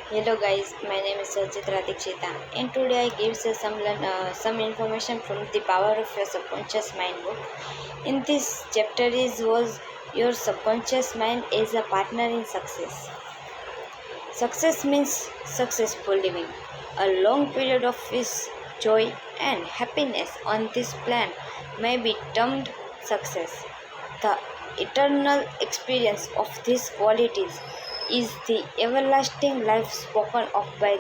Hello guys, my name is Dixita, and today I give you some information from the power of your subconscious mind book. In this chapter is was your subconscious mind is a partner in success. Success means successful living. A long period of peace, joy, and happiness on this plan may be termed success. The eternal experience of these qualities is the everlasting life spoken of by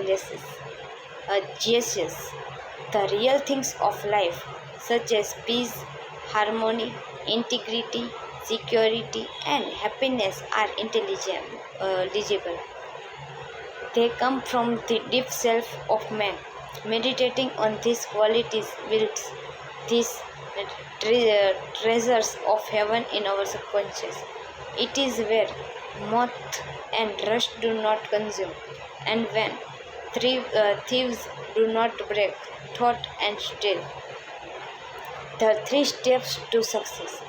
Jesus. The real things of life, such as peace, harmony, integrity, security, and happiness, are legible. They come from the deep self of man. Meditating on these qualities builds these treasures of heaven in our subconscious. It is where moth and rust do not consume, and when thieves do not break thought and steal. The three steps to success.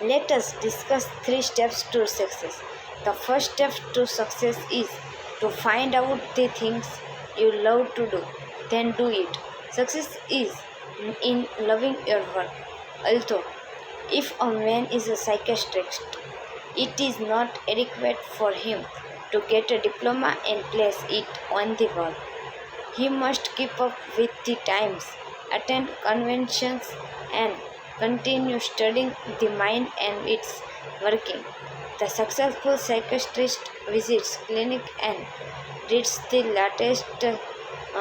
Let us discuss three steps to success. The first step to success is to find out the things you love to do, then do it. Success is in loving your work. Although, if a man is a psychiatrist, it is not adequate for him to get a diploma and place it on the wall. He must keep up with the times, attend conventions, and continue studying the mind and its working. The successful psychiatrist visits clinic and reads the latest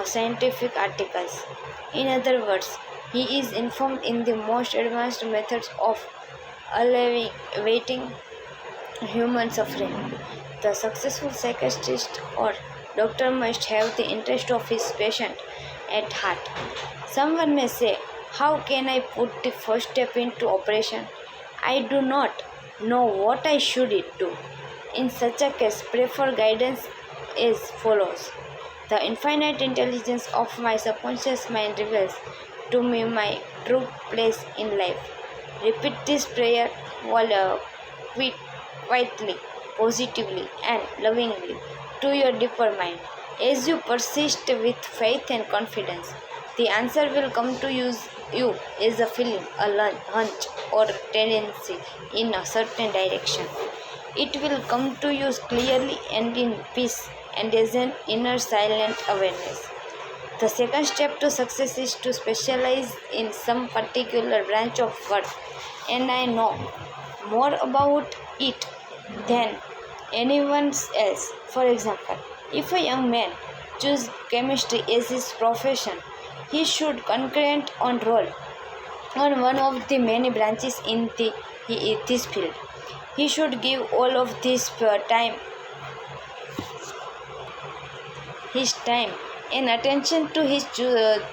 scientific articles. In other words, he is informed in the most advanced methods of alleviating human suffering. The successful psychiatrist or doctor must have the interest of his patient at heart. Someone may say, how can I put the first step into operation? I do not know what I should do. In such a case, pray for guidance as follows. The infinite intelligence of my subconscious mind reveals to me my true place in life. Repeat this prayer while quietly, positively, and lovingly to your deeper mind. As you persist with faith and confidence, the answer will come to you as a feeling, a hunch, or tendency in a certain direction. It will come to you clearly and in peace and as an inner silent awareness. The second step to success is to specialize in some particular branch of work, and I know more about it than anyone else. For example, if a young man chooses chemistry as his profession, he should concurrent on roll on one of the many branches in this field. He should give all of his time and attention to his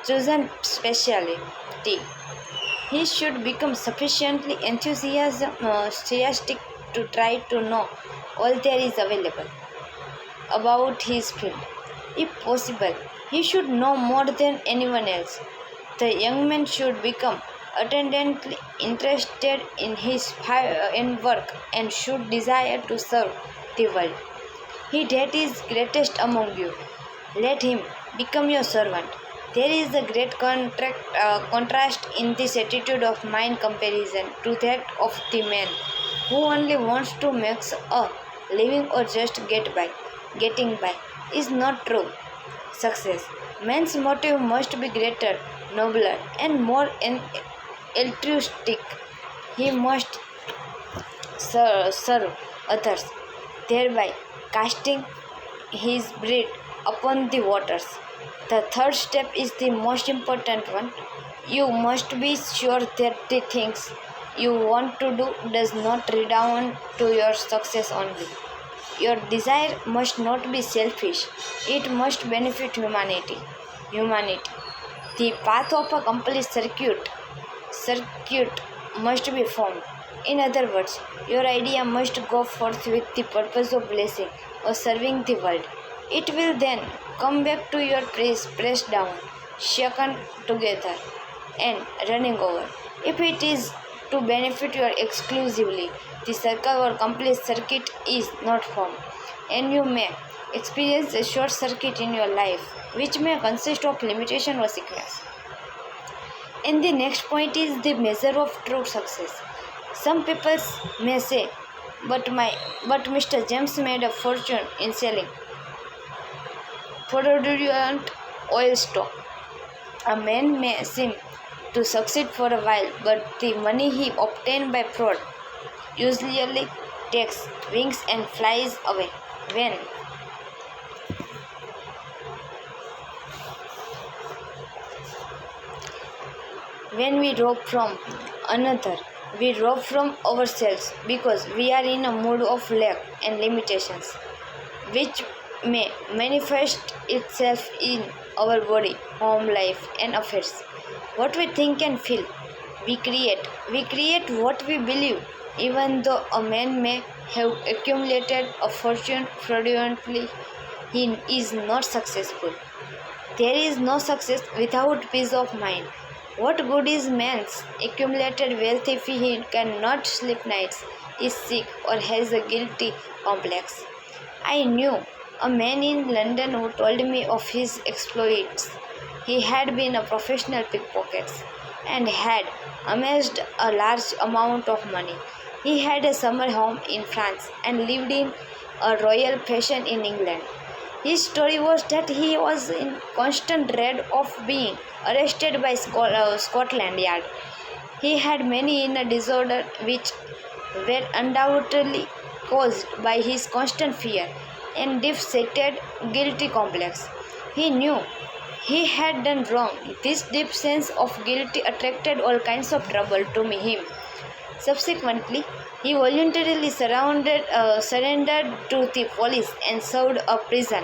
chosen specialty. He should become sufficiently enthusiastic to try to know all there is available about his field. If possible, he should know more than anyone else. The young man should become ardently interested in his work and should desire to serve the world. He that is greatest among you, let him become your servant. There is a great contrast in this attitude of mind comparison to that of the man who only wants to make a living or just getting by is not true success. Man's motive must be greater, nobler, and more altruistic. He must serve others, thereby casting his bread upon the waters. The third step is the most important one. You must be sure that the things you want to do does not redound to your success only. Your desire must not be selfish. It must benefit humanity. The path of a complete circuit must be formed. In other words, your idea must go forth with the purpose of blessing or serving the world. It will then come back to your pressed down, shaken together, and running over. If it is to benefit you exclusively, the circle or complete circuit is not formed, and you may experience a short circuit in your life, which may consist of limitation or sickness. And the next point is the measure of true success. Some people may say, but Mr. James made a fortune in selling fraudulent oil stock. A man may seem to succeed for a while, but the money he obtained by fraud usually takes wings and flies away. When we rob from another, we rob from ourselves because we are in a mood of lack and limitations, which may manifest itself in our body, home life, and affairs. What we think and feel, we create. We create what we believe, even though a man may have accumulated a fortune fraudulently, he is not successful. There is no success without peace of mind. What good is man's accumulated wealth if he cannot sleep nights, is sick, or has a guilty complex? I knew a man in London who told me of his exploits. He had been a professional pickpocket and had amassed a large amount of money. He had a summer home in France and lived in a royal pension in England. His story was that he was in constant dread of being arrested by Scotland Yard. He had many inner disorders which were undoubtedly caused by his constant fear and deep-seated guilty complex. He knew he had done wrong. This deep sense of guilt attracted all kinds of trouble to him. Subsequently, he voluntarily surrendered to the police and served a prison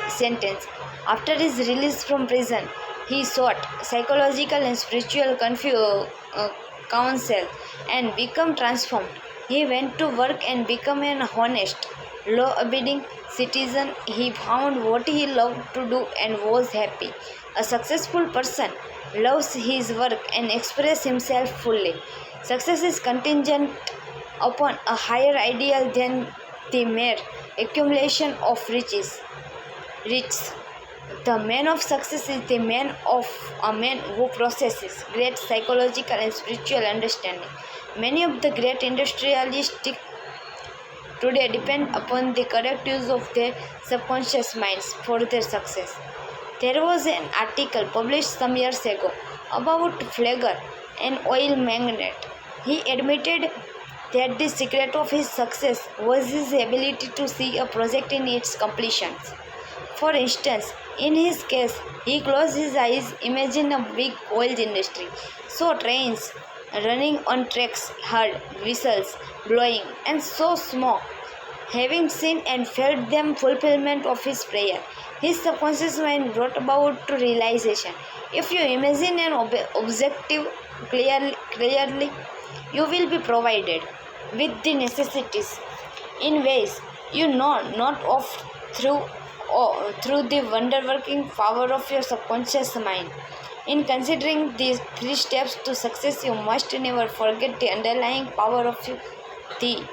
sentence. After his release from prison, he sought psychological and spiritual counsel and became transformed. He went to work and became an honest, law-abiding citizen. He found what he loved to do and was happy. A successful person loves his work and expresses himself fully. Success is contingent upon a higher ideal than the mere accumulation of riches. The man of success is a man who possesses great psychological and spiritual understanding. Many of the great industrialists today depend upon the correct use of their subconscious minds for their success. There was an article published some years ago about Flagger, an oil magnate. He admitted that the secret of his success was his ability to see a project in its completion. For instance, in his case, he closed his eyes, imagined a big oil industry, saw trains running on tracks, heard whistles blowing, and saw smoke. Having seen and felt them fulfillment of his prayer, his subconscious mind brought about to realization. If you imagine an objective clearly, you will be provided with the necessities in ways you know not of through the wonder-working power of your subconscious mind. In considering these 3 steps to success, you must never forget the underlying power of the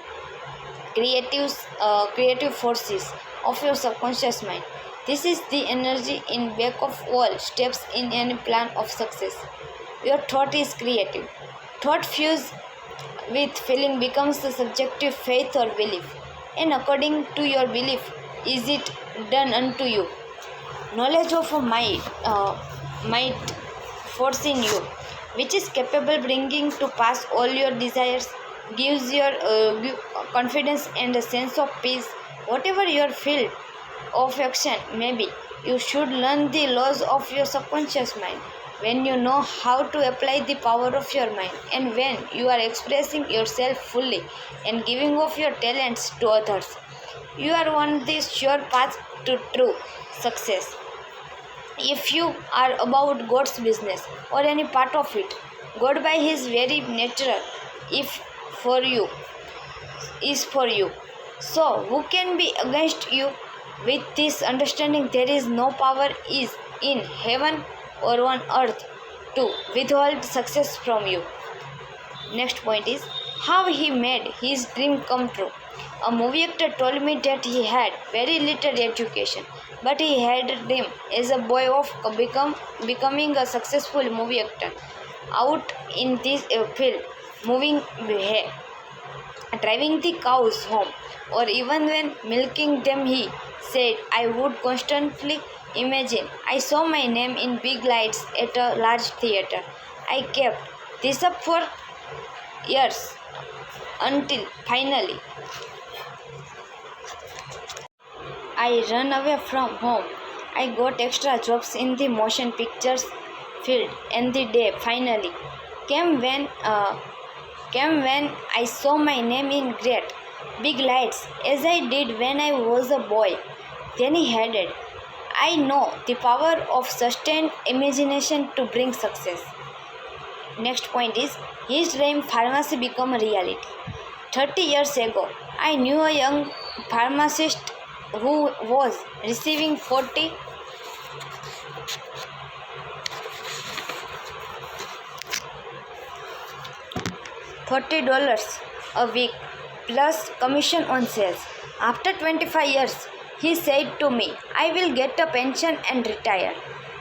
creative forces of your subconscious mind. This is the energy in back of all steps in any plan of success. Your thought is creative. Thought fused with feeling becomes the subjective faith or belief, and according to your belief is it done unto you. Knowledge of a might force in you, which is capable bringing to pass all your desires, gives your confidence and a sense of peace. Whatever your field of action may be, you should learn the laws of your subconscious mind. When you know how to apply the power of your mind, and when you are expressing yourself fully and giving of your talents to others, you are on the sure path to true success. If you are about God's business or any part of it, God by his very nature if for you is for you. So who can be against you? With this understanding, there is no power is in heaven or on earth to withhold success from you. Next point is how he made his dream come true. A movie actor told me that he had very little education, but he had a dream as a boy of becoming a successful movie actor. Out in this field, moving hay, driving the cows home, or even when milking them, he said, I would constantly imagine. I saw my name in big lights at a large theater. I kept this up for years until finally I ran away from home. I got extra jobs in the motion pictures field, and the day finally came when uh, came when I saw my name in great big lights, as I did when I was a boy. Then he added, I know the power of sustained imagination to bring success. Next point is his dream pharmacy become a reality. 30 years ago, I knew a young pharmacist who was receiving $40 a week plus commission on sales. After 25 years, he said to me, I will get a pension and retire.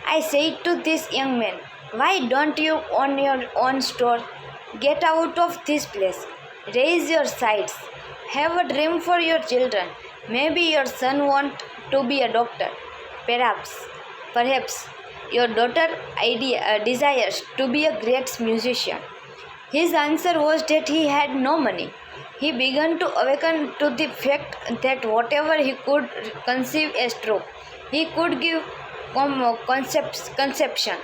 I said to this young man, why don't you own your own store? Get out of this place. Raise your sights. Have a dream for your children. Maybe your son wants to be a doctor. Perhaps your daughter desires to be a great musician. His answer was that he had no money. He began to awaken to the fact that whatever he could conceive as true, he could give conception.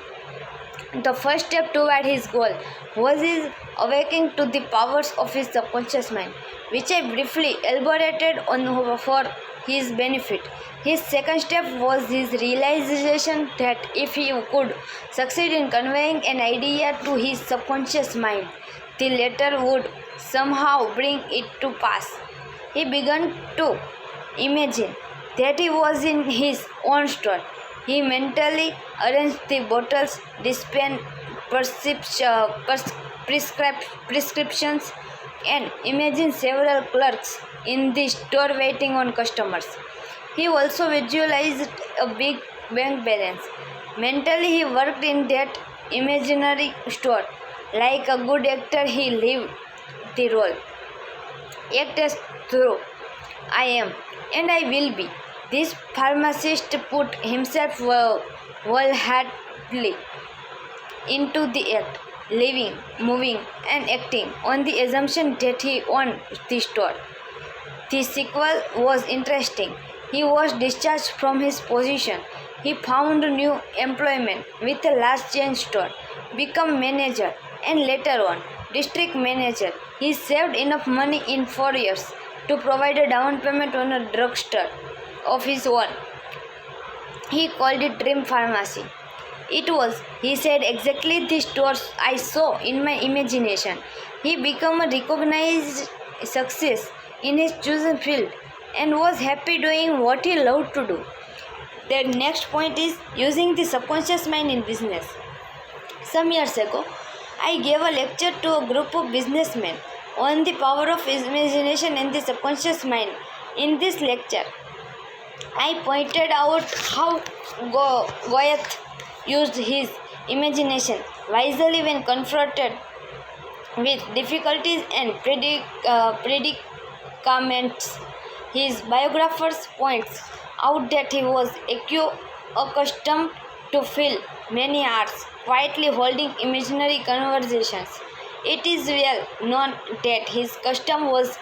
The first step toward his goal was his awakening to the powers of his subconscious mind, which I briefly elaborated on for his benefit. His second step was his realization that if he could succeed in conveying an idea to his subconscious mind, the latter would somehow bring it to pass. He began to imagine that he was in his own store. He mentally arranged the bottles, dispensed prescriptions, and imagined several clerks in the store waiting on customers. He also visualized a big bank balance. Mentally, he worked in that imaginary store. Like a good actor, he lived the role. Act as though I am and I will be. This pharmacist put himself wholeheartedly into the act, living, moving, and acting on the assumption that he owned the store. The sequel was interesting. He was discharged from his position. He found new employment with a large chain store, became manager, and later on district manager. He saved enough money in 4 years to provide a down payment on a drugstore of his own. He called it Dream Pharmacy. It was, he said, exactly the stores I saw in my imagination. He became a recognized success in his chosen field and was happy doing what he loved to do. The next point is using the subconscious mind in business. Some years ago, I gave a lecture to a group of businessmen on the power of imagination and the subconscious mind. In this lecture, I pointed out how Goethe used his imagination wisely when confronted with difficulties and predicaments. His biographers points out that he was accustomed to fill many hours quietly holding imaginary conversations. It is well known that his custom was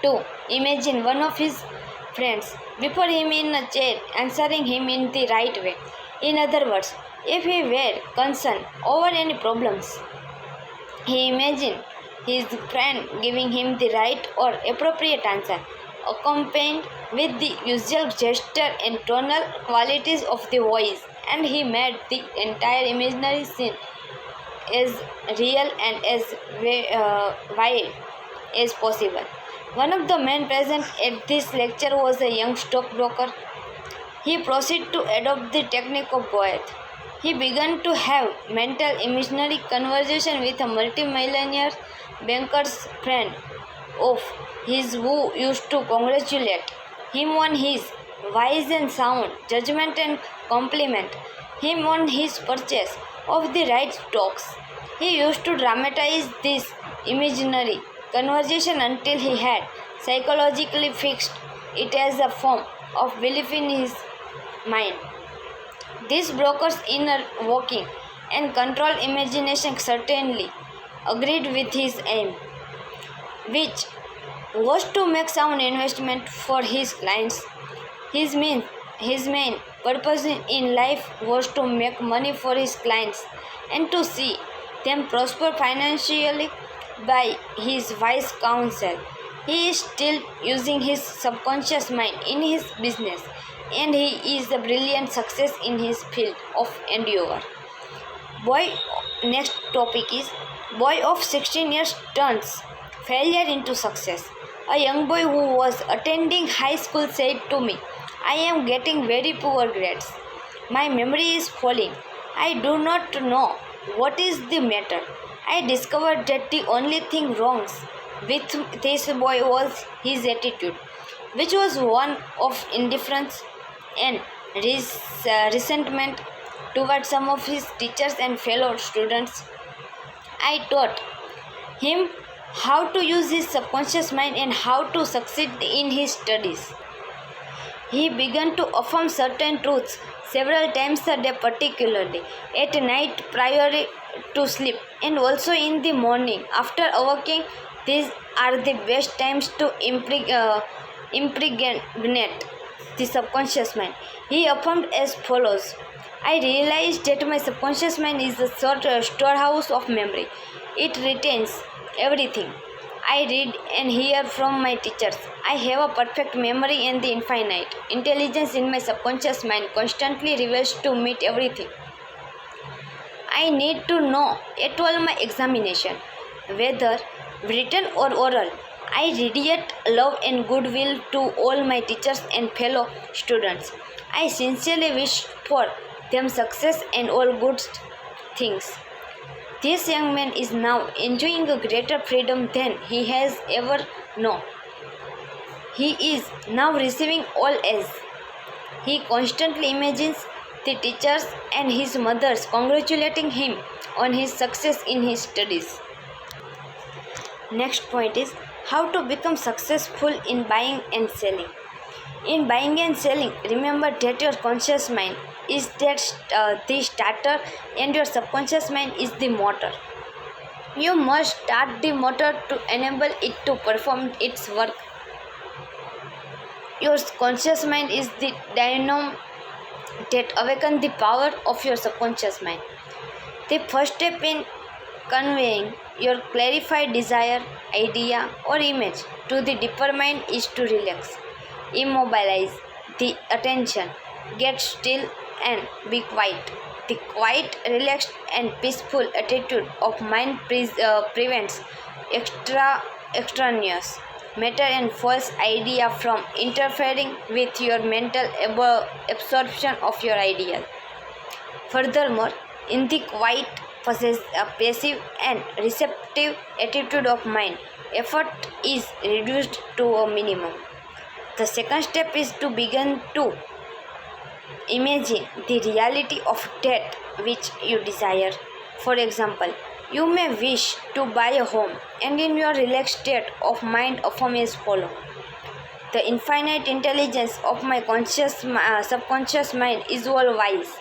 to imagine one of his friends before him in a chair, answering him in the right way. In other words, if he were concerned over any problems, he imagined his friend giving him the right or appropriate answer, accompanied with the usual gesture and tonal qualities of the voice, and he made the entire imaginary scene as real and as wide as possible. One of the men present at this lecture was a young stockbroker. He proceeded to adopt the technique of Goethe. He began to have mental imaginary conversation with a multimillionaire banker's friend of his who used to congratulate him on his wise and sound judgment and compliment him on his purchase of the right stocks. He used to dramatize this imaginary conversation until he had psychologically fixed it as a form of belief in his mind. This broker's inner working and controlled imagination certainly agreed with his aim, which was to make sound investment for his clients. His main, his main purpose in life was to make money for his clients and to see them prosper financially by his wise counsel. He is still using his subconscious mind in his business, and he is a brilliant success in his field of endeavor. Boy, next topic is boy of 16 years turns failure into success. A young boy who was attending high school said to me, I am getting very poor grades. My memory is falling. I do not know what is the matter. I discovered that the only thing wrong with this boy was his attitude, which was one of indifference and resentment towards some of his teachers and fellow students. I taught him how to use his subconscious mind and how to succeed in his studies. He began to affirm certain truths several times a day, particularly at night prior to sleep and also in the morning after awaking. These are the best times to impregnate the subconscious mind. He affirmed as follows: I realized that my subconscious mind is a storehouse of memory. It retains everything I read and hear from my teachers. I have a perfect memory and the infinite intelligence in my subconscious mind constantly reveals to meet everything I need to know at all my examination, whether written or oral. I radiate love and goodwill to all my teachers and fellow students. I sincerely wish for them success and all good things. This young man is now enjoying a greater freedom than he has ever known. He is now receiving all A's. He constantly imagines the teachers and his mothers congratulating him on his success in his studies. Next point is how to become successful in buying and selling. In buying and selling, remember that your conscious mind is the starter and your subconscious mind is the motor. You must start the motor to enable it to perform its work. Your conscious mind is the dynamo that awakens the power of your subconscious mind. The first step in conveying your clarified desire, idea, or image to the deeper mind is to relax, immobilize the attention, get still, and be quiet. The quiet, relaxed, and peaceful attitude of mind prevents extraneous matter and false idea from interfering with your mental absorption of your ideal. Furthermore, in the quiet, passive, and receptive attitude of mind, effort is reduced to a minimum. The second step is to begin to imagine the reality of that which you desire. For example, you may wish to buy a home, and in your relaxed state of mind affirm as follows: the infinite intelligence of my subconscious mind is all wise.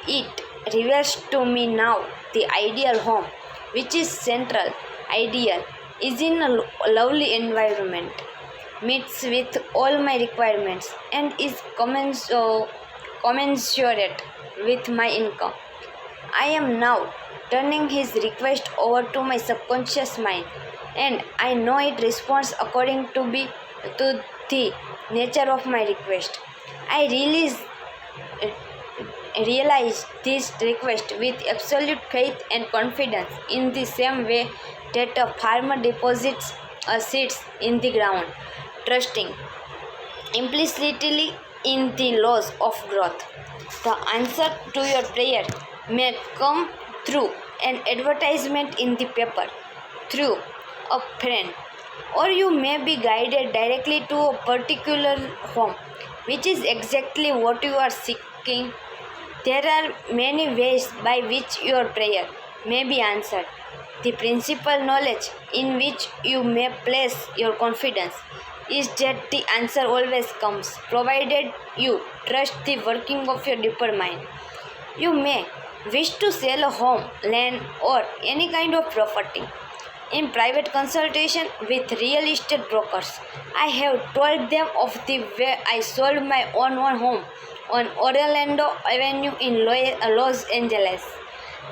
It reveals to me now the ideal home, which is central, ideal, is in a lovely environment, meets with all my requirements, and is commensurate with my income. I am now turning his request over to my subconscious mind, and I know it responds according to the nature of my request. I realize this request with absolute faith and confidence, in the same way that a farmer deposits seeds in the ground, trusting implicitly in the laws of growth. The answer to your prayer may come through an advertisement in the paper, through a friend, Or you may be guided directly to a particular home, which is exactly what you are seeking. There are many ways by which your prayer may be answered. The principal knowledge in which you may place your confidence is that the answer always comes, provided you trust the working of your deeper mind. You may wish to sell a home, land, or any kind of property. In private consultation with real estate brokers, I have told them of the way I sold my own home on Orlando Avenue in Los Angeles.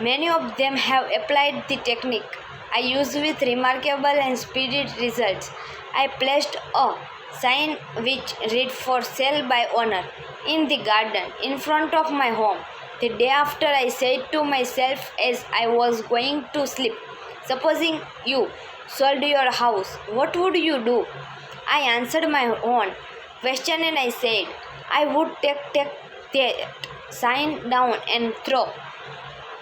Many of them have applied the technique I use with remarkable and speedy results. I placed a sign which read for sale by owner in the garden in front of my home. The day after, I said to myself as I was going to sleep, supposing you sold your house, what would you do? I answered my own question and I said, I would take that sign down and throw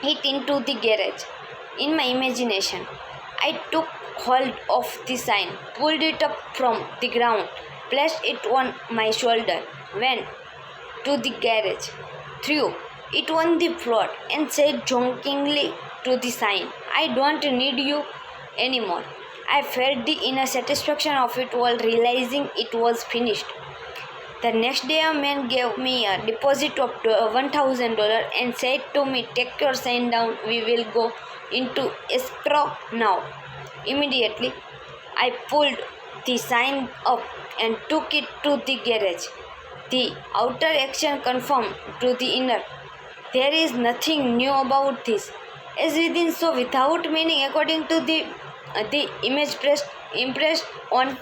it into the garage. In my imagination, I took hold of the sign, pulled it up from the ground, placed it on my shoulder, went to the garage, threw it on the floor, and said jokingly to the sign, I don't need you anymore. I felt the inner satisfaction of it while realizing it was finished. The next day, a man gave me a deposit of $1,000 and said to me, take your sign down, we will go into escrow now. Immediately, I pulled the sign up and took it to the garage. The outer action confirmed to the inner. There is nothing new about this. As within, so without meaning, according to the image impressed on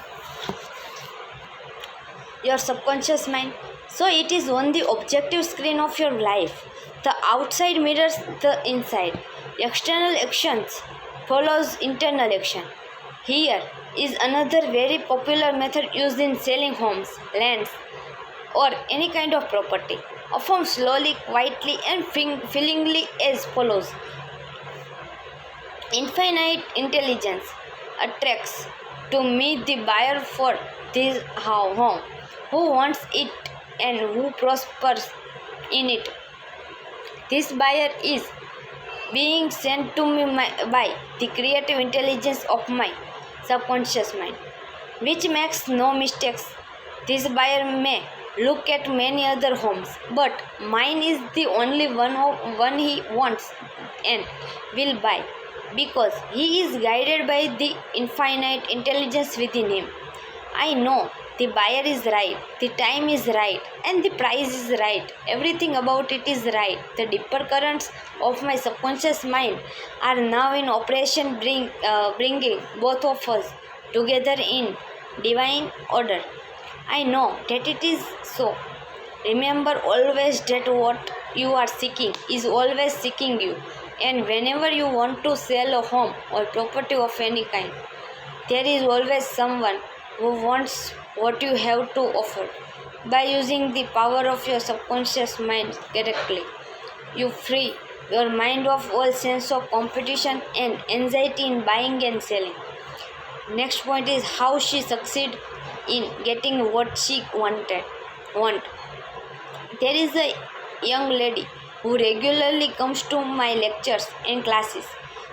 your subconscious mind. So it is on the objective screen of your life. The outside mirrors the inside. External actions follows internal action. Here is another very popular method used in selling homes, lands, or any kind of property. Perform slowly, quietly, and feelingly as follows. Infinite intelligence attracts to me the buyer for this home, who wants it and who prospers in it. This buyer is being sent to me by the creative intelligence of my subconscious mind, which makes no mistakes. This buyer may look at many other homes, but mine is the only one he wants and will buy, because he is guided by the infinite intelligence within him. I know the buyer is right, the time is right, and the price is right. Everything about it is right. The deeper currents of my subconscious mind are now in operation, bringing both of us together in divine order. I know that it is so. Remember always that what you are seeking is always seeking you. And whenever you want to sell a home or property of any kind, there is always someone who wants what you have to offer. By using the power of your subconscious mind correctly, you free your mind of all sense of competition and anxiety in buying and selling. Next point is how she succeed in getting what she want. There is a young lady who regularly comes to my lectures and classes.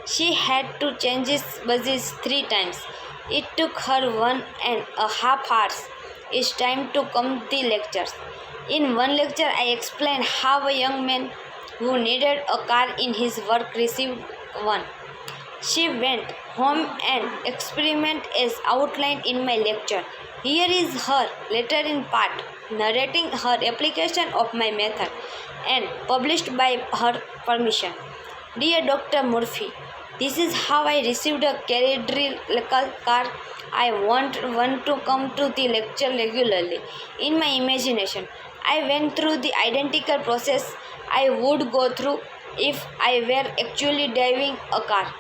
She had to change buses 3 times. It took her 1.5 hours each time to come the lectures. In one lecture, I explained how a young man who needed a car in his work received one. She went home and experimented as outlined in my lecture. Here is her letter in part, narrating her application of my method and published by her permission. Dear Dr. Murphy, this is how I received a cylindrical car. I want one to come to the lecture regularly. In my imagination, I went through the identical process I would go through if I were actually driving a car.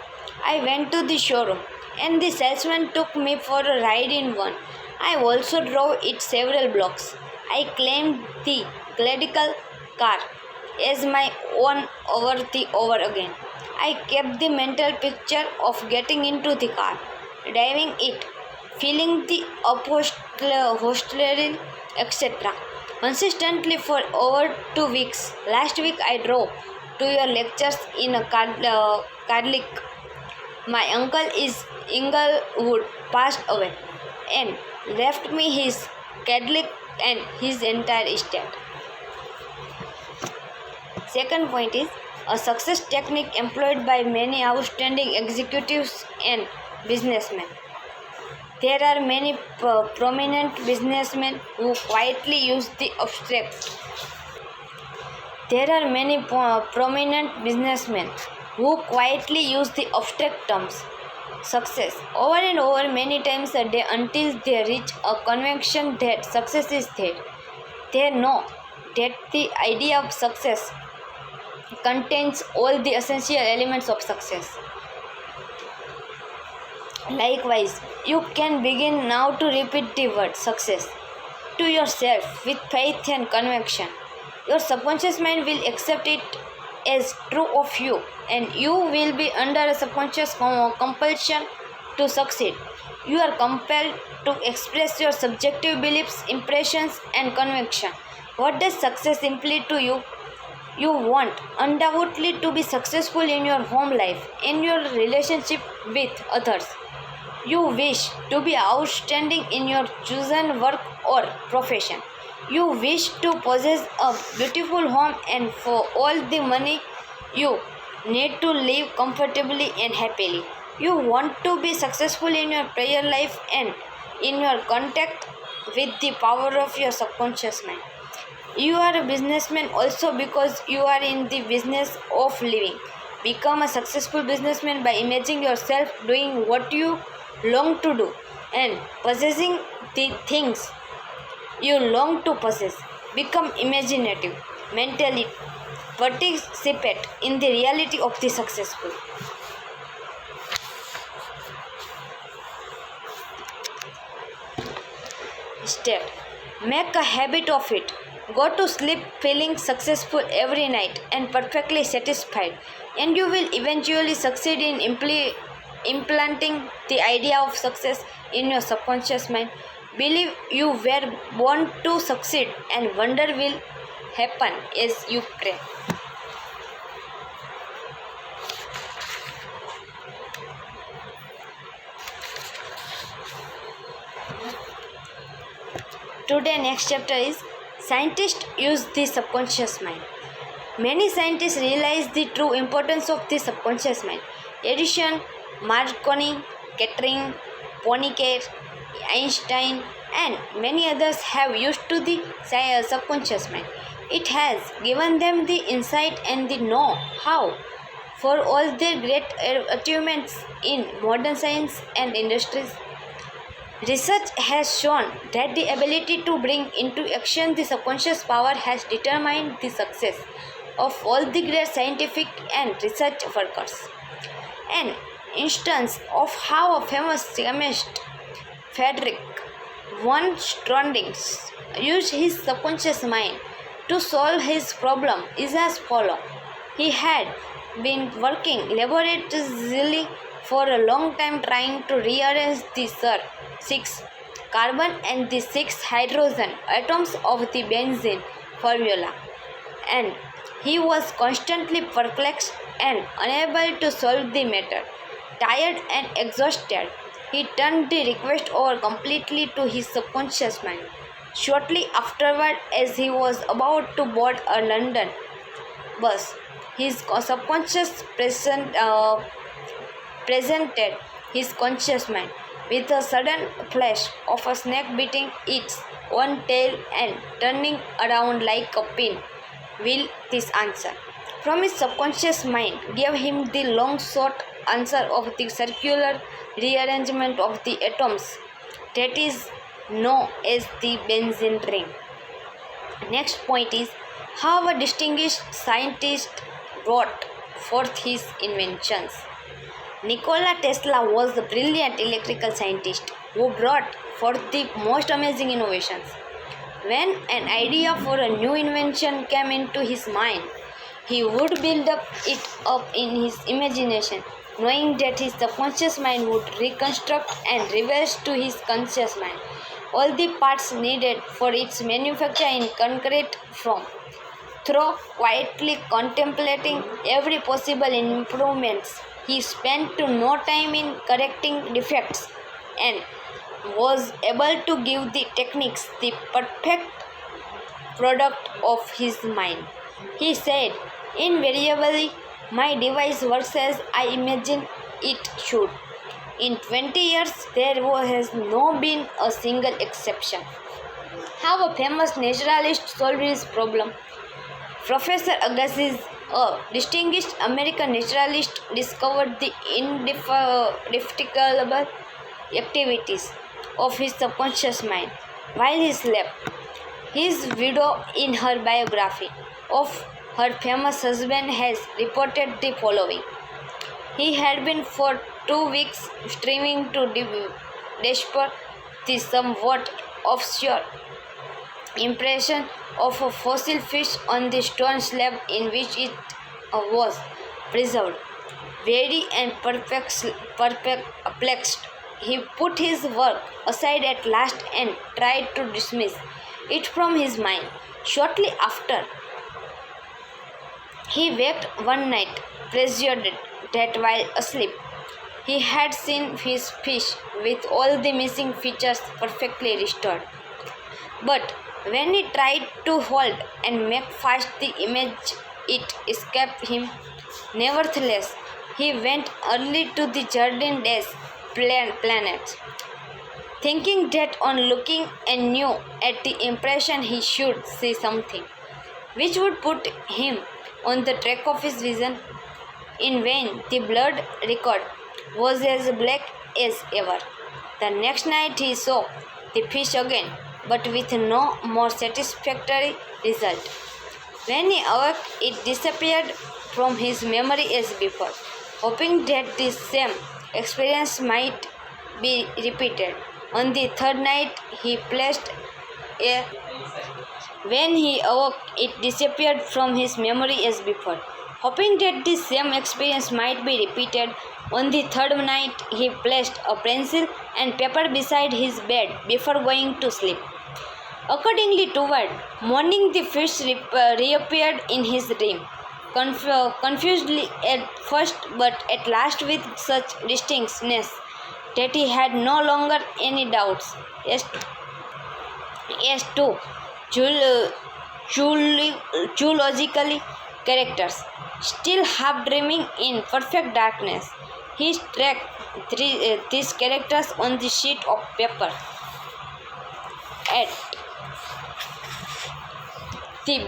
I went to the showroom and the salesman took me for a ride in one. I also drove it several blocks. I claimed the cylindrical car as my own over again. I kept the mental picture of getting into the car, driving it feeling the hostelry, etc. consistently for over 2 weeks. Last week I drove to your lectures in a Carlick. My uncle is Inglewood passed away and left me his Cadillac and his entire estate. Second point is a success technique employed by many outstanding executives and businessmen. There are many prominent businessmen who quietly use the abstract. There are many prominent businessmen who quietly use the abstract terms success over and over many times a day until they reach a conviction that success is there. They know that the idea of success contains all the essential elements of success. Likewise, you can begin now to repeat the word success to yourself with faith and conviction. Your subconscious mind will accept it as true of you, and you will be under a subconscious compulsion to succeed. You are compelled to express your subjective beliefs, impressions, and conviction. What does success imply to you? You want undoubtedly to be successful in your home life, in your relationship with others. You wish to be outstanding in your chosen work or profession. You wish to possess a beautiful home and for all the money you need to live comfortably and happily. You want to be successful in your prayer life and in your contact with the power of your subconscious mind. You are a businessman also because you are in the business of living. Become a successful businessman by imagining yourself doing what you long to do and possessing the things you long to possess. Become imaginative, mentally participate in the reality of the successful. Step. Make a habit of it. Go to sleep feeling successful every night and perfectly satisfied, and you will eventually succeed in implanting the idea of success in your subconscious mind. Believe you were born to succeed, and wonder will happen as you pray. Today, next chapter is scientists use the subconscious mind. Many scientists realize the true importance of the subconscious mind. Edison, Marconi, Kettering, Poincare, Einstein, and many others have used to the subconscious mind. It has given them the insight and the know-how for all their great achievements in modern science and industries. Research has shown that the ability to bring into action the subconscious power has determined the success of all the great scientific and research workers. An instance of how a famous chemist, Frederick von Strondinger, used his subconscious mind to solve his problem is as follows. He had been working laboriously for a long time trying to rearrange the 6 carbon and the 6 hydrogen atoms of the benzene formula, and he was constantly perplexed and unable to solve the matter. Tired and exhausted, he turned the request over completely to his subconscious mind. Shortly afterward, as he was about to board a London bus, his subconscious presented his conscious mind with a sudden flash of a snake beating its own tail and turning around like a pin wheel. This answer from his subconscious mind gave him the long sought answer of the circular rearrangement of the atoms that is known as the benzene ring. Next point is how a distinguished scientist brought forth his inventions. Nikola Tesla was a brilliant electrical scientist who brought forth the most amazing innovations. When an idea for a new invention came into his mind, he would build it up in his imagination knowing that his subconscious mind would reconstruct and reveal to his conscious mind all the parts needed for its manufacture in concrete form. Through quietly contemplating every possible improvements, he spent no time in correcting defects and was able to give the techniques the perfect product of his mind. He said, invariably, my device works as I imagine it should. In 20 years, there has not been a single exception. How a famous naturalist solved his problem? Professor Agassiz, a distinguished American naturalist, discovered the indefatigable activities of his subconscious mind while he slept. His widow, in her biography of her famous husband, has reported the following. He had been for 2 weeks striving to decipher the somewhat obscure impression of a fossil fish on the stone slab in which it was preserved. Weary and perplexed, he put his work aside at last and tried to dismiss it from his mind. Shortly after, he waked one night, persuaded that while asleep, he had seen his fish with all the missing features perfectly restored. But when he tried to hold and make fast the image, it escaped him. Nevertheless, he went early to the Jardin des Planets, thinking that on looking anew at the impression he should see something which would put him on the track of his vision. In vain, the blurred record was as black as ever. The next night he saw the fish again, but with no more satisfactory result. When he awoke, it disappeared from his memory as before. Hoping that the same experience might be repeated, on the third night he placed a when he awoke, it disappeared from his memory as before. Hoping that the same experience might be repeated, on the third night he placed a pencil and paper beside his bed before going to sleep. Accordingly, toward morning, the fish reappeared in his dream, confusedly at first, but at last with such distinctness that he had no longer any doubts as to zoologically characters. Still half dreaming in perfect darkness, he struck these characters on the sheet of paper at the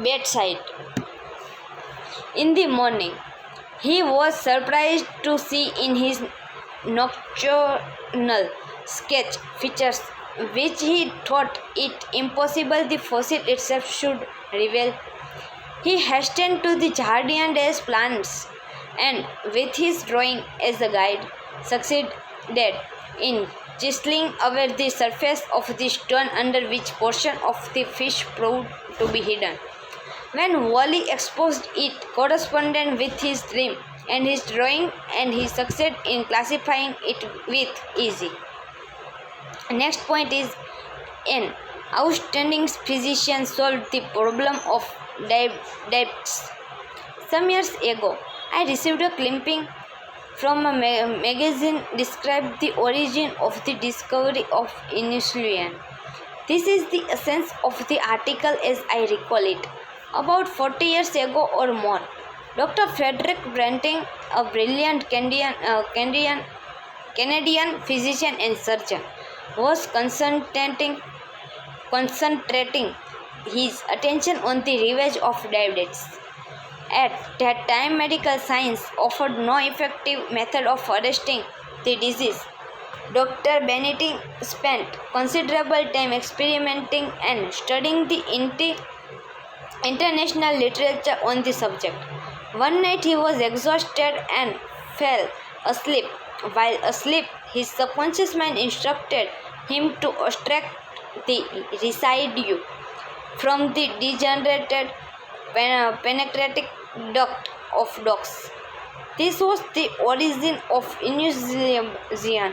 bedside. In the morning, he was surprised to see in his nocturnal sketch features which he thought it impossible the fossil itself should reveal. He hastened to the Jardin des Plantes and, with his drawing as a guide, succeeded in chiseling away the surface of the stone under which portion of the fish proved to be hidden. When Wally exposed it corresponded with his dream and his drawing, and he succeeded in classifying it with ease. Next point is, an outstanding physician solved the problem of diabetes. Some years ago, I received a clipping from a magazine described the origin of the discovery of insulin. This is the essence of the article as I recall it. About 40 years ago or more, Dr. Frederick Branting, a brilliant Canadian physician and surgeon, was concentrating his attention on the ravage of diabetes. At that time, medical science offered no effective method of arresting the disease. Dr. Benetting spent considerable time experimenting and studying the international literature on the subject. One night he was exhausted and fell asleep. While asleep, his subconscious mind instructed him to extract the residue from the degenerated pancreatic duct of dogs. This was the origin of illusion,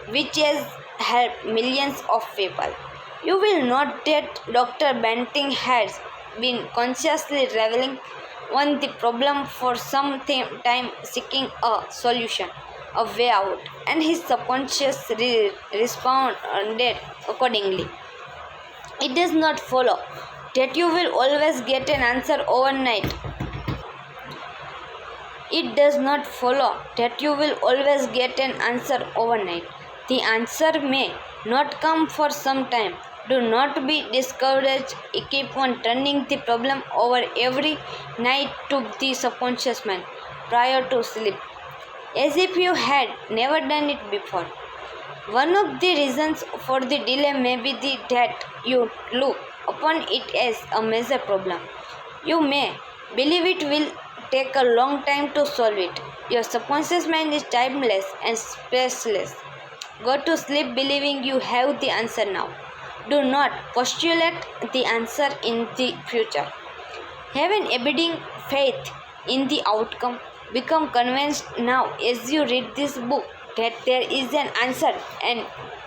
which has helped millions of people. You will note that Dr. Banting has been consciously reveling on the problem for some time, seeking a solution, a way out, and his subconscious responded accordingly. It does not follow that you will always get an answer overnight. It does not follow that you will always get an answer overnight. The answer may not come for some time. Do not be discouraged. Keep on turning the problem over every night to the subconscious mind prior to sleep, as if you had never done it before. One of the reasons for the delay may be that you look upon it as a major problem. You may believe it will take a long time to solve it. Your subconscious mind is timeless and spaceless. Go to sleep believing you have the answer now. Do not postulate the answer in the future. Have an abiding faith in the outcome. Become convinced now as you read this book that there is an answer and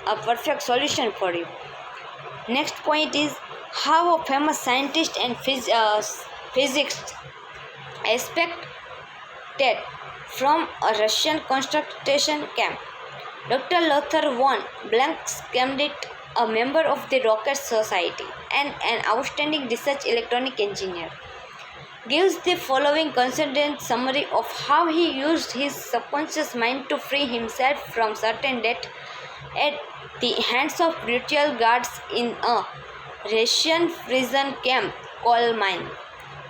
a perfect solution for you. Next point is how a famous scientist and physicist expected from a Russian concentration camp. Dr. Lothar von Blank-Skandit, a member of the Rocket Society and an outstanding research electronic engineer, gives the following concentrated summary of how he used his subconscious mind to free himself from certain death at the hands of brutal guards in a Russian prison camp called mine.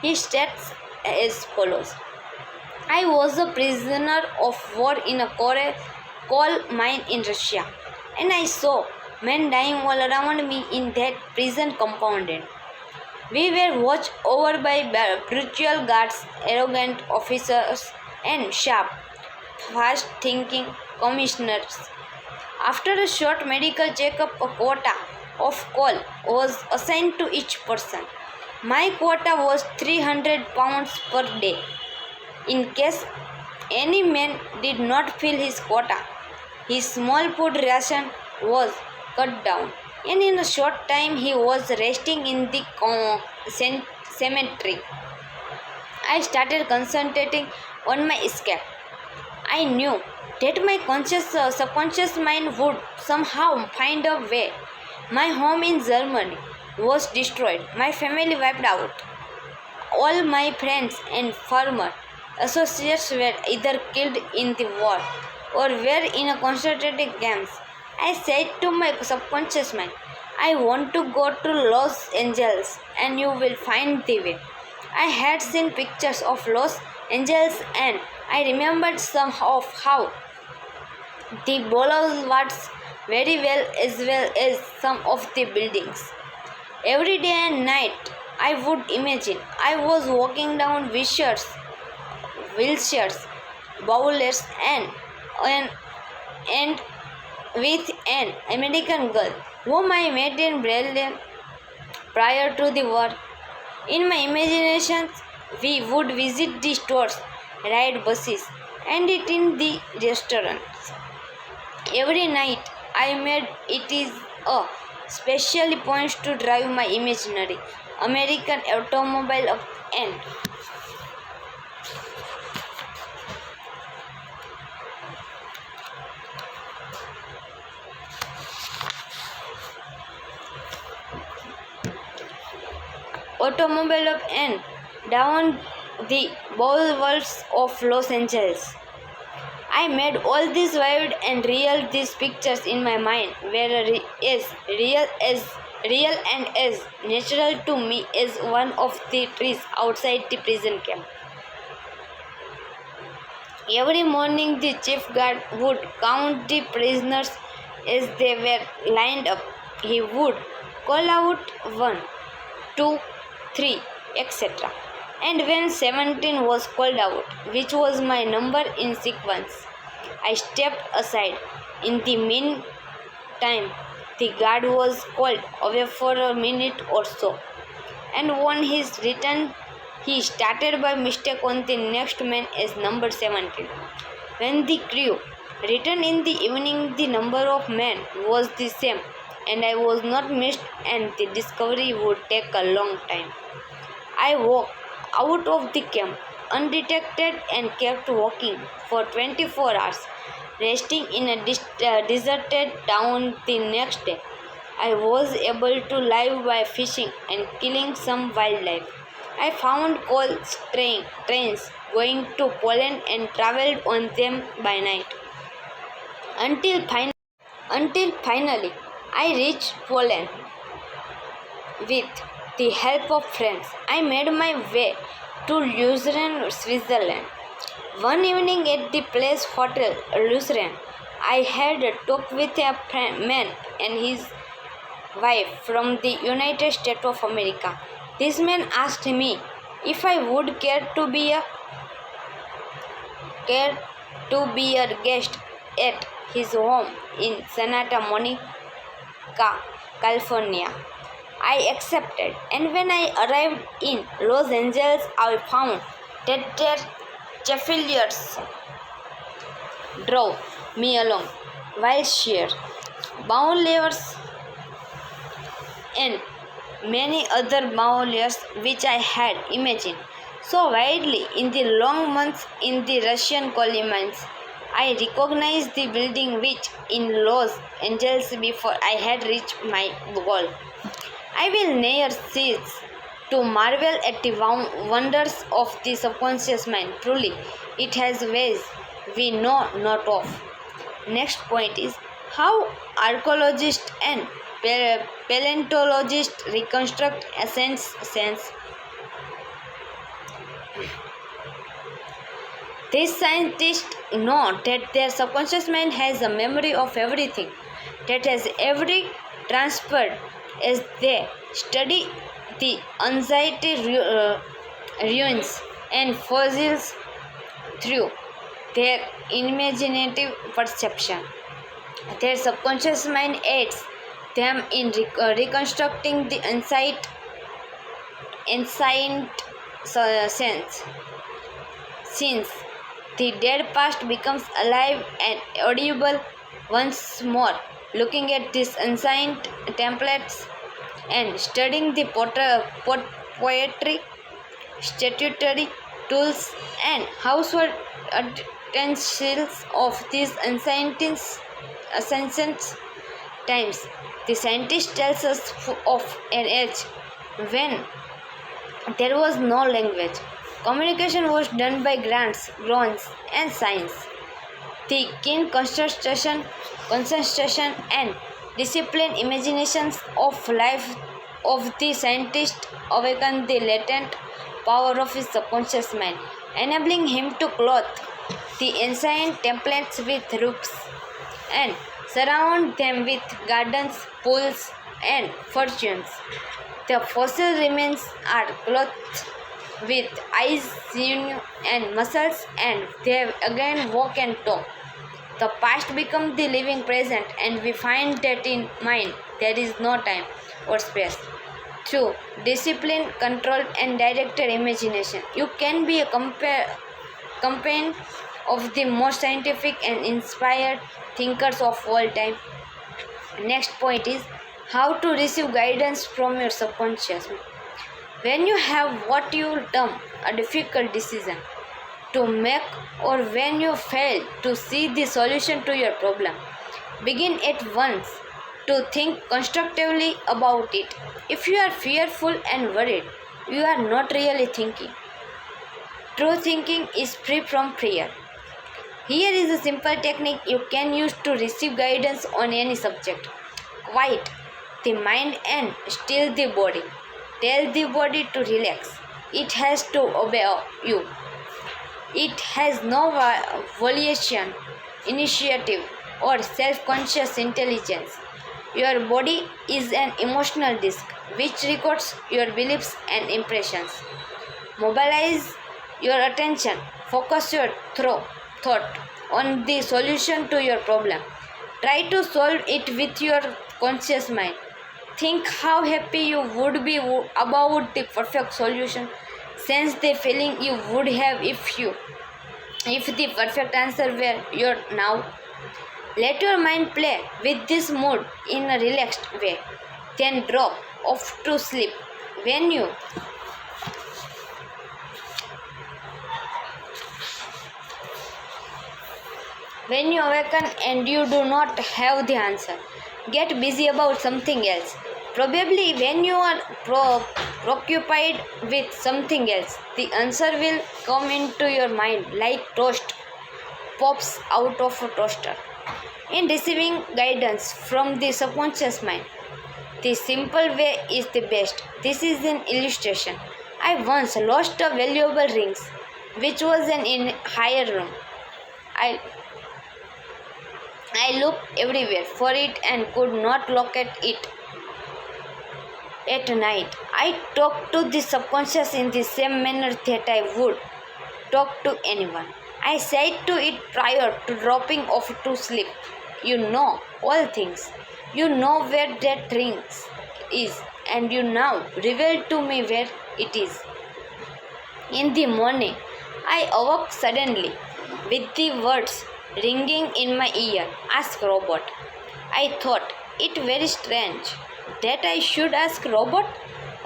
He states as follows: I was a prisoner of war in a coal mine in Russia, and I saw men dying all around me in that prison compound. We were watched over by brutal guards, arrogant officers, and sharp, fast-thinking commissioners. After a short medical checkup, a quota of coal was assigned to each person. My quota was 300 pounds per day. In case any man did not fill his quota, his small food ration was cut down, and in a short time he was resting in the cemetery. I started concentrating on my escape. I knew that my subconscious mind would somehow find a way. My home in Germany was destroyed, my family wiped out. All my friends and former associates were either killed in the war or were in a concentrated camps. I said to my subconscious mind, I want to go to Los Angeles and you will find the way. I had seen pictures of Los Angeles and I remembered some of how the boulevards very well as some of the buildings. Every day and night I would imagine I was walking down wheelchairs, bowlers and with an American girl whom I met in Berlin prior to the war. In my imaginations, we would visit the stores, ride buses, and eat in the restaurants. Every night, I made it is a special point to drive my imaginary American automobile up and down the boulevards of Los Angeles. I made all these vivid and real these pictures in my mind were as real and as natural to me as one of the trees outside the prison camp. Every morning the chief guard would count the prisoners as they were lined up. He would call out 1, 2, 3, etc. And when 17 was called out, which was my number in sequence, I stepped aside. In the meantime, the guard was called away for a minute or so, and on his return, He started by mistake on the next man as number 17. When the crew returned in the evening, the number of men was the same, and I was not missed, and the discovery would take a long time. I walked out of the camp undetected and kept walking for 24 hours, resting in a deserted town the next day. I was able to live by fishing and killing some wildlife. I found coal trains going to Poland and traveled on them by night until, fin- until finally I reached Poland with the help of friends. I made my way to Lucerne, Switzerland. One evening at the Place Hotel, Lucerne, I had a talk with a man and his wife from the United States of America. This man asked me if I would care to be a guest at his home in Santa Monica, California. I accepted, and when I arrived in Los Angeles, I found that their Chevaliers drove me along, while sheer boulevards and many other boulevards which I had imagined so widely in the long months in the Russian coal mines. I recognized the building which in Los Angeles before I had reached my goal. I will never cease to marvel at the wonders of the subconscious mind. Truly, it has ways we know not of. Next point is how archaeologists and paleontologists reconstruct essence. These scientists know that their subconscious mind has a memory of everything that has ever transferred as they study the anxiety ruins and fossils through their imaginative perception. Their subconscious mind aids them in reconstructing the ancient sense. Since the dead past becomes alive and audible once more, looking at these ancient templates and studying the poetry, statutory tools, and household utensils of these ancient times. The scientist tells us of an age when there was no language. Communication was done by grunts, groans, and signs. The keen concentration and disciplined imaginations of life of the scientist awakened the latent power of his subconscious mind, enabling him to clothe the ancient templates with roofs and surround them with gardens, pools, and fortunes. The fossil remains are clothed with eyes, sinew, and muscles, and they again walk and talk. The past becomes the living present, and we find that in mind there is no time or space. Through discipline, control, and directed imagination, you can be a companion of the most scientific and inspired thinkers of all time. Next point is how to receive guidance from your subconscious. When you have what you term a difficult decision to make, or when you fail to see the solution to your problem, begin at once to think constructively about it. If you are fearful and worried, you are not really thinking. True thinking is free from fear. Here is a simple technique you can use to receive guidance on any subject. Quiet the mind and still the body. Tell the body to relax. It has to obey you. It has no volition, initiative, or self-conscious intelligence. Your body is an emotional disk which records your beliefs and impressions. Mobilize your attention. Focus your thought on the solution to your problem. Try to solve it with your conscious mind. Think how happy you would be about the perfect solution. Sense the feeling you would have if the perfect answer were your now. Let your mind play with this mood in a relaxed way. Then drop off to sleep. When you awaken and you do not have the answer, get busy about something else. Probably when you are preoccupied with something else, the answer will come into your mind like toast pops out of a toaster. In receiving guidance from the subconscious mind, the simple way is the best. This is an illustration. I once lost a valuable ring which was in a higher room. I I looked everywhere for it and could not locate it. At night, I talked to the subconscious in the same manner that I would talk to anyone. I said to it prior to dropping off to sleep, "You know all things. You know where that ring is, and you now reveal to me where it is." In the morning, I awoke suddenly with the words ringing in my ear, "Ask Robot." I thought it very strange that I should ask Robot,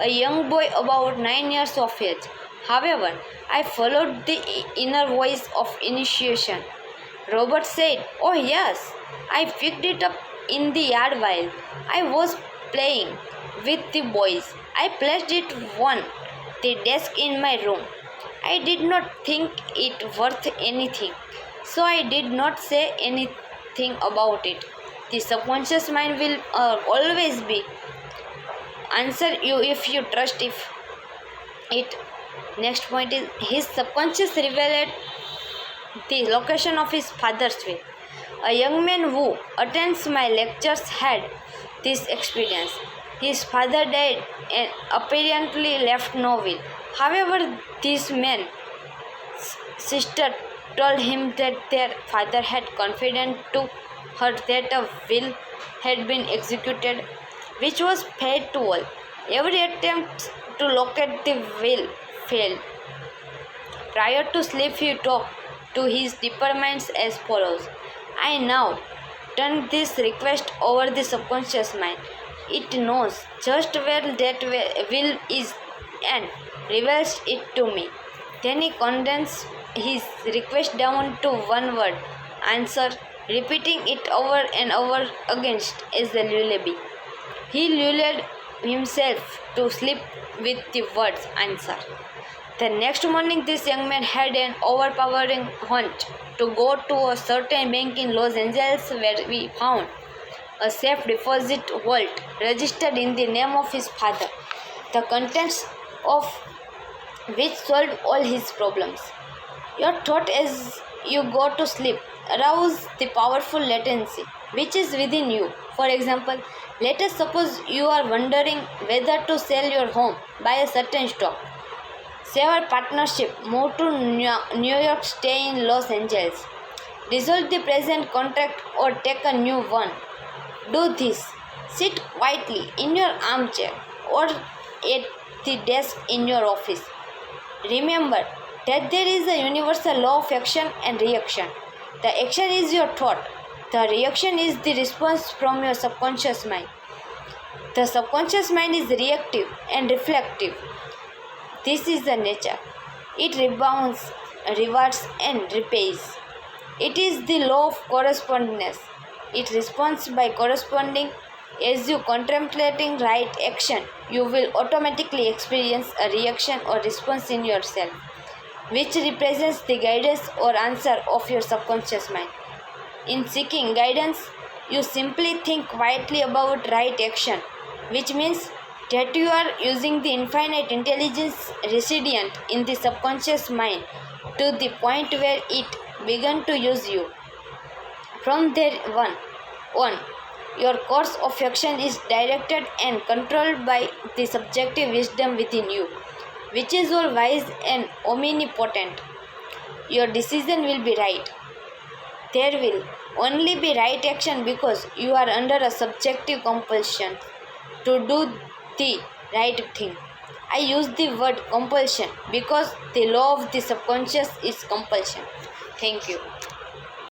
a young boy about 9 years of age. However, I followed the inner voice of initiation. Robert said, "Oh yes, I picked it up in the yard while I was playing with the boys. I placed it on the desk in my room. I did not think it worth anything, so I did not say anything about it." The subconscious mind will always be answer you if you trust it. Next point is his subconscious revealed the location of his father's will. A young man who attends my lectures had this experience. His father died and apparently left no will. However, this man's sister told him that their father had confided to her that a will had been executed, which was paid to all. Every attempt to locate the will failed. Prior to sleep, he talked to his deeper minds as follows: "I now turn this request over the subconscious mind. It knows just where that will is and reveals it to me." Then he condensed his request down to one word answer, repeating it over and over again as a lullaby. He lulled himself to sleep with the words answer. The next morning, this young man had an overpowering hunch to go to a certain bank in Los Angeles where we found a safe deposit vault registered in the name of his father, the contents of which solved all his problems. Your thought as you go to sleep arouse the powerful latency which is within you. For example, let us suppose you are wondering whether to sell your home, buy a certain stock, save a partnership, move to New York, stay in Los Angeles, dissolve the present contract or take a new one. Do this. Sit quietly in your armchair or at the desk in your office. Remember that there is a universal law of action and reaction. The action is your thought. The reaction is the response from your subconscious mind. The subconscious mind is reactive and reflective. This is the nature. It rebounds, rewards, and repays. It is the law of correspondence. It responds by corresponding. As you contemplating right action, you will automatically experience a reaction or response in yourself, which represents the guidance or answer of your subconscious mind. In seeking guidance, you simply think quietly about right action, which means that you are using the infinite intelligence resident in the subconscious mind to the point where it began to use you. From there on, your course of action is directed and controlled by the subjective wisdom within you, which is all wise and omnipotent. Your decision will be right. There will only be right action because you are under a subjective compulsion to do the right thing. I use the word compulsion because the law of the subconscious is compulsion. Thank you.